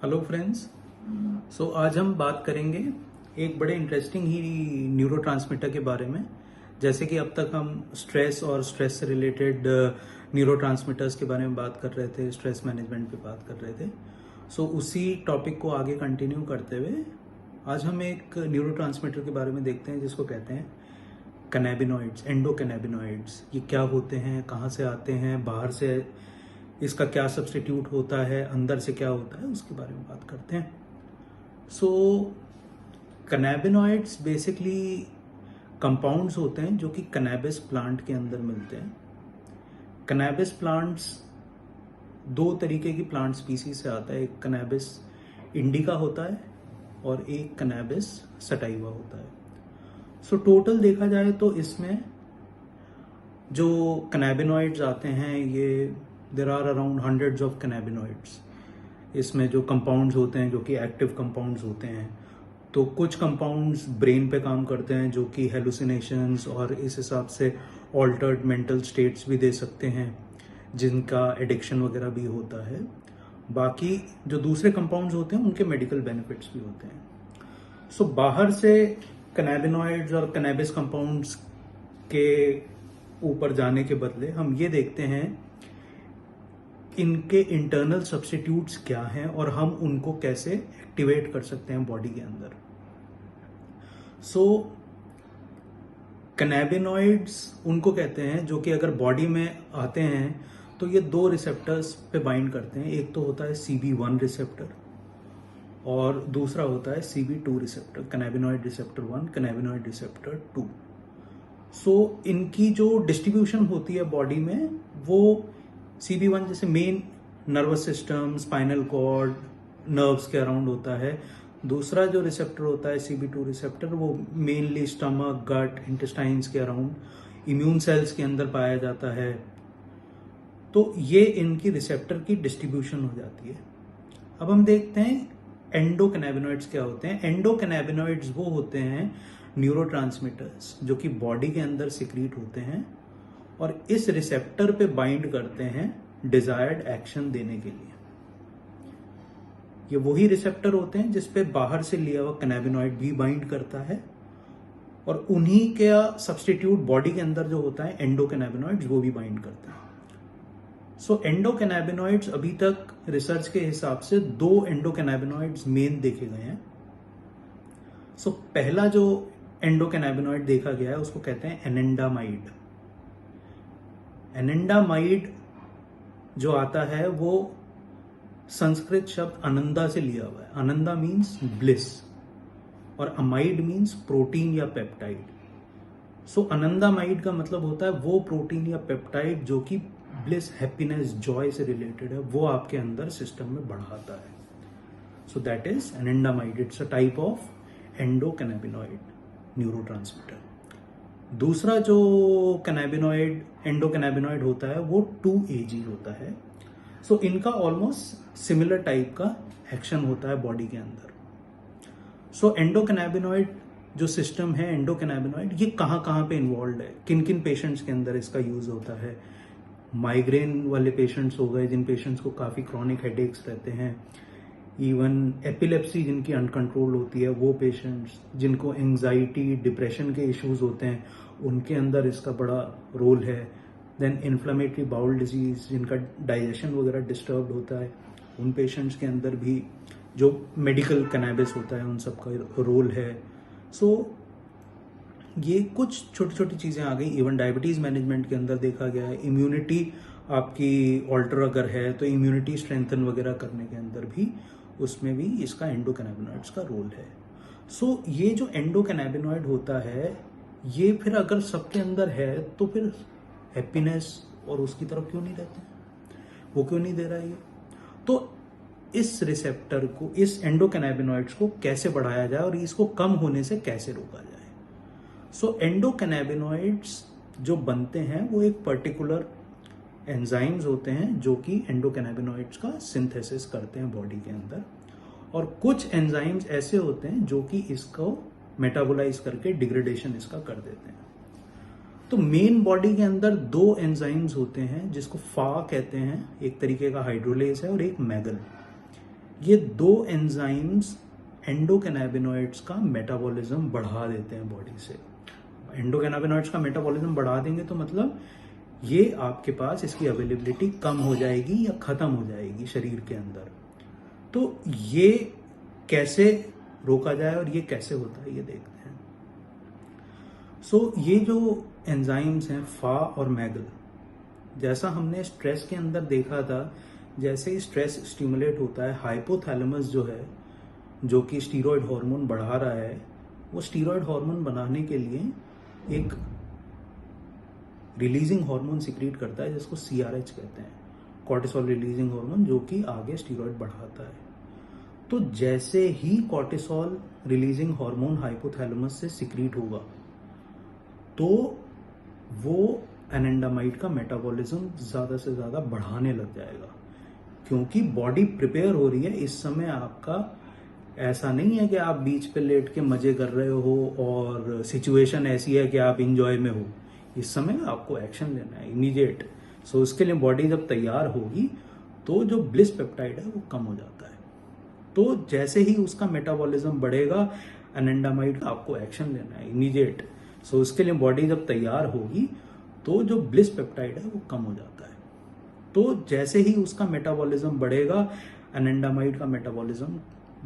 Hello friends. आज हम बात करेंगे एक बड़े इंटरेस्टिंग ही न्यूरोट्रांसमीटर के बारे में। जैसे कि अब तक हम स्ट्रेस और स्ट्रेस से रिलेटेड न्यूरोट्रांसमीटर्स के बारे में बात कर रहे थे, स्ट्रेस मैनेजमेंट पे बात कर रहे थे। उसी टॉपिक को आगे कंटिन्यू करते हुए आज हम एक न्यूरोट्रांसमीटर के बारे में देखते हैं जिसको कहते हैं कैनाबिनॉइड्स, एंडोकैनाबिनॉइड्स। ये क्या होते हैं, कहाँ से आते हैं, बाहर से इसका क्या सब्स्टिट्यूट होता है, अंदर से क्या होता है, उसके बारे में बात करते हैं। कैनाबिनॉइड्स बेसिकली कंपाउंड्स होते हैं जो कि कैनाबिस प्लांट के अंदर मिलते हैं। कैनाबिस प्लांट्स दो तरीके की प्लांट स्पीसीज से आता है। एक कैनाबिस इंडिका होता है और एक कैनाबिस सटाइवा होता है। टोटल देखा जाए तो इसमें जो कैनाबिनॉइड्स आते हैं, ये there are around hundreds of cannabinoids. इसमें जो कंपाउंड्स होते हैं जो कि एक्टिव कंपाउंड्स होते हैं, तो कुछ कंपाउंड्स ब्रेन पे काम करते हैं जो कि हेलुसिनेशंस और इस हिसाब से ऑल्टर्ड मेंटल स्टेट्स भी दे सकते हैं, जिनका एडिक्शन वगैरह भी होता है। बाकी जो दूसरे कंपाउंड्स होते हैं उनके मेडिकल बेनिफिट्स भी होते हैं। बाहर से कैनाबिनॉइड्स और कैनाबिस कंपाउंड्स के ऊपर जाने के बदले हम ये देखते हैं इनके इंटरनल सब्स्टिट्यूट्स क्या हैं और हम उनको कैसे एक्टिवेट कर सकते हैं बॉडी के अंदर। कैनाबिनॉइड्स उनको कहते हैं जो कि अगर बॉडी में आते हैं तो ये दो रिसेप्टर्स पे बाइंड करते हैं। एक तो होता है CB1 रिसेप्टर और दूसरा होता है CB2 receptor, cannabinoid receptor 1, cannabinoid receptor 2। इनकी जो डिस्ट्रीब्यूशन होती है बॉडी में, वो CB1 जैसे main nervous system, spinal cord, nerves के अराउंड होता है। दूसरा जो रिसेप्टर होता है CB2 रिसेप्टर, वो मेनली स्टमक, गट, इंटेस्टाइन्स के अराउंड, इम्यून सेल्स के अंदर पाया जाता है। तो ये इनकी रिसेप्टर की डिस्ट्रीब्यूशन हो जाती है। अब हम देखते हैं एंडोकैनाबिनॉइड्स क्या होते हैं। एंडोकैनाबिनॉइड्स वो होते हैं न्यूरोट्रांसमीटर्स जो कि बॉडी के अंदर सिक्रीट होते हैं और इस रिसेप्टर पे बाइंड करते हैं डिजायर्ड एक्शन देने के लिए। ये वही रिसेप्टर होते हैं जिस पे बाहर से लिया हुआ कैनाबिनॉइड भी बाइंड करता है और उन्हीं का सब्स्टिट्यूट बॉडी के अंदर जो होता है एंडोकैनाबिनॉइड्स, वो भी बाइंड करता है। एंडोकैनाबिनॉइड्स अभी तक रिसर्च के हिसाब से दो एंडोकैनाबिनॉइड्स मेन देखे गए हैं। पहला जो एंडोकैनाबिनॉइड देखा गया है उसको कहते हैं एनेंडामाइड। एनेंडामाइड जो आता है वो संस्कृत शब्द आनंदा से लिया हुआ है। आनंदा मीन्स ब्लिस और अमाइड मीन्स प्रोटीन या पेप्टाइड। आनंदामाइड का मतलब होता है वो प्रोटीन या पेप्टाइड जो कि ब्लिस, हैप्पीनेस, जॉय से रिलेटेड है, वो आपके अंदर सिस्टम में बढ़ाता है। That is एनेंडामाइड। It's a type of endocannabinoid neurotransmitter. दूसरा जो कैनाबिनॉइड, एंडोकैनाबिनॉइड होता है वो 2AG होता है। इनका ऑलमोस्ट सिमिलर टाइप का एक्शन होता है बॉडी के अंदर। एंडोकैनाबिनॉइड जो सिस्टम है, एंडोकैनाबिनॉइड, ये कहाँ कहाँ पे इन्वॉल्व है, किन किन पेशेंट्स के अंदर इसका यूज होता है। माइग्रेन वाले पेशेंट्स हो गए, जिन पेशेंट्स को काफ़ी क्रॉनिक हेडेक्स रहते हैं, इवन एपिलेप्सी जिनकी अनकंट्रोल होती है, वो पेशेंट्स, जिनको एंजाइटी, डिप्रेशन के इश्यूज होते हैं, उनके अंदर इसका बड़ा रोल है। देन इन्फ्लेमेटरी बाउल डिजीज, जिनका डाइजेशन वगैरह डिस्टर्ब होता है, उन पेशेंट्स के अंदर भी जो मेडिकल कैनाबिस होता है उन सब का रोल है। ये कुछ छोटी छोटी चीज़ें आ गई। इवन डायबिटीज़ मैनेजमेंट के अंदर देखा गया है। इम्यूनिटी आपकी ऑल्टर अगर है तो इम्यूनिटी स्ट्रेंथन वगैरह करने के अंदर भी, उसमें भी इसका एंडोकैनाबिनॉइड्स का रोल है। ये जो एंडोकैनाबिनॉइड होता है, ये फिर अगर सबके अंदर है तो फिर हैप्पीनेस और उसकी तरफ क्यों नहीं रहते, वो क्यों नहीं दे रहा है ये। तो इस रिसेप्टर को, इस एंडोकैनाबिनॉइड्स को कैसे बढ़ाया जाए और इसको कम होने से कैसे रोका जाए। एंडोकैनाबिनॉइड्स जो बनते हैं वो एक पर्टिकुलर एंजाइम्स होते हैं जो कि एंडोकैनाबिनॉइड्स का सिंथेसिस करते हैं बॉडी के अंदर, और कुछ एंजाइम्स ऐसे होते हैं जो कि इसको मेटाबोलाइज करके डिग्रेडेशन इसका कर देते हैं। तो मेन बॉडी के अंदर दो एंजाइम्स होते हैं जिसको फा कहते हैं, एक तरीके का हाइड्रोलेज है और एक मैगल। ये दो एंजाइम्स एंडोकैनाबिनॉइड्स का मेटाबॉलिज्म बढ़ा देते हैं बॉडी से। एंडोकैनाबिनॉइड्स का मेटाबॉलिज्म बढ़ा देंगे तो मतलब ये आपके पास इसकी अवेलेबिलिटी कम हो जाएगी या खत्म हो जाएगी शरीर के अंदर। तो ये कैसे रोका जाए और ये कैसे होता है ये देखते हैं। ये जो एंजाइम्स हैं फा और मैगल, जैसा हमने स्ट्रेस के अंदर देखा था, जैसे ही स्ट्रेस स्टिमुलेट होता है हाइपोथैलेमस जो है, जो कि स्टीरॉयड हार्मोन बढ़ा रहा है, वो स्टीरॉयड हार्मोन बनाने के लिए एक रिलीजिंग हार्मोन सिक्रीट करता है जिसको CRH कहते हैं, कॉर्टिसोल रिलीजिंग हार्मोन, जो कि आगे स्टीरॉयड बढ़ाता है। तो जैसे ही कॉर्टिसोल रिलीजिंग हार्मोन हाइपोथैलेमस से सिक्रीट होगा तो वो एनेंडामाइड का मेटाबॉलिज्म ज्यादा से ज्यादा बढ़ाने लग जाएगा, क्योंकि बॉडी प्रिपेयर हो रही है। इस समय आपका ऐसा नहीं है कि आप बीच पे लेट के मजे कर रहे हो और सिचुएशन ऐसी है कि आप इंजॉय में हो। इस समय आपको एक्शन लेना है इमीडिएट। उसके लिए बॉडी जब तैयार होगी तो जो ब्लिस पेप्टाइड है वो कम हो जाता है। तो जैसे ही उसका मेटाबॉलिज्म बढ़ेगा एनेंडामाइड का आपको एक्शन लेना है इमीडिएट। उसके लिए बॉडी जब तैयार होगी तो जो ब्लिस पेप्टाइड है वो कम हो जाता है। तो जैसे ही उसका मेटाबॉलिज्म बढ़ेगा एनेंडामाइड का मेटाबॉलिज्म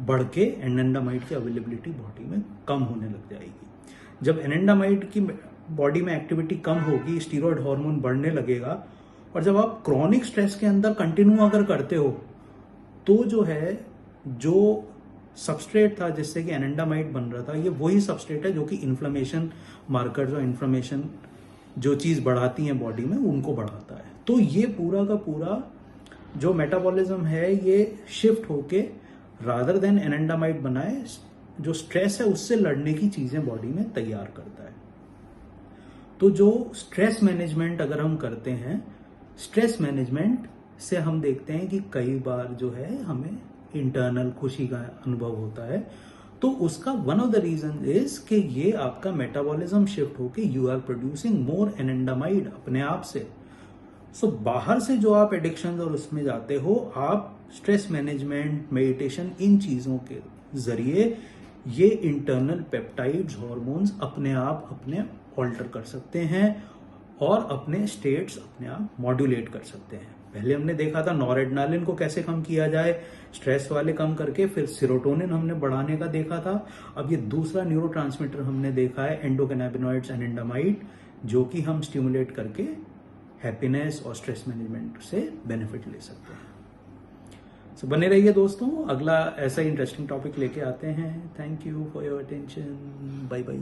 बढ़ के एनेंडामाइड की अवेलेबिलिटी बॉडी में कम होने लग जाएगी। जब एनेंडामाइड की बॉडी में एक्टिविटी कम होगी, स्टीरॉयड हार्मोन बढ़ने लगेगा, और जब आप क्रॉनिक स्ट्रेस के अंदर कंटिन्यू अगर करते हो तो जो है, जो सबस्ट्रेट था जिससे कि एनेंडामाइड बन रहा था, ये वही सबस्ट्रेट है जो कि इन्फ्लेमेशन मार्कर्स और इन्फ्लेमेशन जो चीज बढ़ाती है बॉडी में उनको बढ़ाता है। तो ये पूरा का पूरा जो मेटाबॉलिज्म है ये शिफ्ट होके रादर देन एनेंडामाइड बनाए, जो स्ट्रेस है उससे लड़ने की चीजें बॉडी में तैयार करता है। तो जो स्ट्रेस मैनेजमेंट अगर हम करते हैं, स्ट्रेस मैनेजमेंट से हम देखते हैं कि कई बार जो है हमें इंटरनल खुशी का अनुभव होता है। तो उसका one of the reason is कि ये आपका मेटाबॉलिज्म शिफ्ट होके you are producing more anandamide अपने आप से। बाहर से जो आप एडिक्शन और उसमें जाते हो, आप स्ट्रेस मैनेजमेंट, मेडिटेशन, इन चीजों के जरिए ये इंटरनल पेप्टाइड्स, हार्मोन्स अपने आप अपने ऑल्टर कर सकते हैं और अपने स्टेट्स अपने आप मॉड्यूलेट कर सकते हैं। पहले हमने देखा था नॉरएड्रेनालिन को कैसे कम किया जाए, स्ट्रेस वाले कम करके, फिर सेरोटोनिन हमने बढ़ाने का देखा था। अब ये दूसरा न्यूरोट्रांसमीटर हमने देखा है एंडोकैनाबिनॉइड्स, एनेंडामाइड, जो कि हम स्टिमुलेट करके हैप्पीनेस और स्ट्रेस मैनेजमेंट से बेनिफिट ले सकते हैं। बने रहिए दोस्तों, अगला ऐसा इंटरेस्टिंग टॉपिक लेके आते हैं। Thank you for your attention. Bye bye.